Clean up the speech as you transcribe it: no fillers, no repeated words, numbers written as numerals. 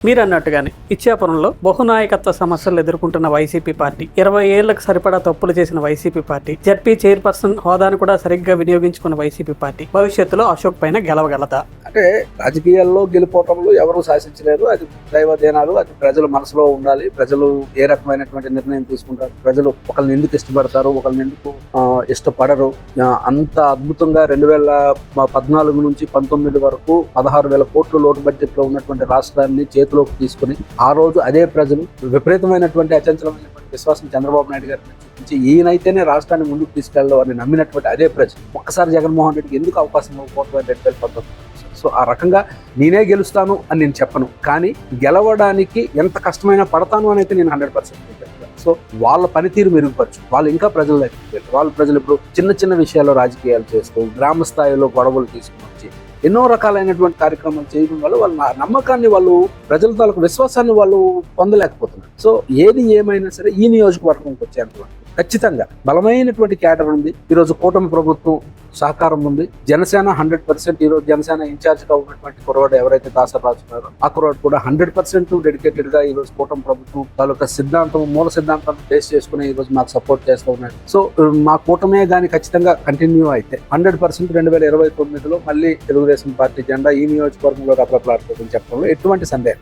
మీరు అన్నట్టుగానే ఇచ్చాపురంలో బహునాయకత్వ సమస్యలు ఎదుర్కొంటున్న వైసీపీ పార్టీ, 20 ఏళ్లకు సరిపడా తప్పులు చేసిన వైసీపీ పార్టీ, జడ్పీ చైర్పర్సన్ హోదాను కూడా సరిగ్గా వినియోగించుకున్న వైసీపీ పార్టీ భవిష్యత్తులో అశోక్ పైన గెలవగలదా? అంటే రాజకీయాల్లో గెలుపోవటంలో ఎవరు శాసించలేరు. అది దైవదేనాలు, అది ప్రజల మనసులో ఉండాలి. ప్రజలు ఏ రకమైనటువంటి నిర్ణయం తీసుకుంటారు, ప్రజలు ఒకరిని ఎందుకు ఇష్టపడతారు, ఒకరిని ఎందుకు ఇష్టపడరు. అంత అద్భుతంగా 2014 నుంచి 19 వరకు 16,000 కోట్ల లోటు బడ్జెట్ లో ఉన్నటువంటి రాష్ట్రాన్ని చేతిలోకి తీసుకుని ఆ రోజు అదే ప్రజలు విపరీతమైనటువంటి అచంచలమైనటువంటి విశ్వాసం చంద్రబాబు నాయుడు గారిని చూపించి ఈయనైతేనే రాష్ట్రాన్ని ముందుకు తీసుకెళ్ళాలి అని నమ్మినటువంటి అదే ప్రజలు ఒక్కసారి జగన్మోహన్ రెడ్డికి ఎందుకు అవకాశం ఇవ్వకపోవడం 2019. సో ఆ రకంగా నేనే గెలుస్తాను అని నేను చెప్పను, కానీ గెలవడానికి ఎంత కష్టమైనా పడతాను అని అయితే నేను 100% చెప్పాను. సో వాళ్ళ పనితీరు మెరుగుపరచు, వాళ్ళు ఇంకా ప్రజల దగ్గరికి వెళ్ళి వాళ్ళ ప్రజలు ఇప్పుడు చిన్న చిన్న విషయాల్లో రాజకీయాలు చేస్తూ గ్రామ స్థాయిలో గొడవలు తీసుకుని వచ్చి ఎన్నో రకాలైనటువంటి కార్యక్రమాలు చేయడం వల్ల వాళ్ళ నమ్మకాన్ని, వాళ్ళు ప్రజల తాలూకు విశ్వాసాన్ని వాళ్ళు పొందలేకపోతున్నారు. సో ఏది ఏమైనా సరే ఈ నియోజకవర్గంకి వచ్చేంత ఖచ్చితంగా బలమైనటువంటి క్యాడర్ ఉంది. ఈరోజు కూటమి ప్రభుత్వం సహకారం ఉంది. జనసేన 100% ఈరోజు జనసేన ఇన్ఛార్జ్ గా ఉన్నటువంటి కురవాడు ఎవరైతే దాసర్ రాజు ఉన్నారో ఆ కురవాడు కూడా 100% డెడికేటెడ్ గా ఈ రోజు కూటమి ప్రభుత్వం తాలూకా సిద్ధాంతం, మూల సిద్ధాంతాన్ని బేస్ చేసుకుని ఈ రోజు మాకు సపోర్ట్ చేస్తూ ఉన్నారు. సో మా కూటమే గానీ ఖచ్చితంగా కంటిన్యూ అయితే 100% 2029లో మళ్ళీ తెలుగుదేశం పార్టీ జెండా ఈ నియోజకవర్గంలో రప్రపలాడుతుందని చెప్పడంలో ఎటువంటి సందేహం.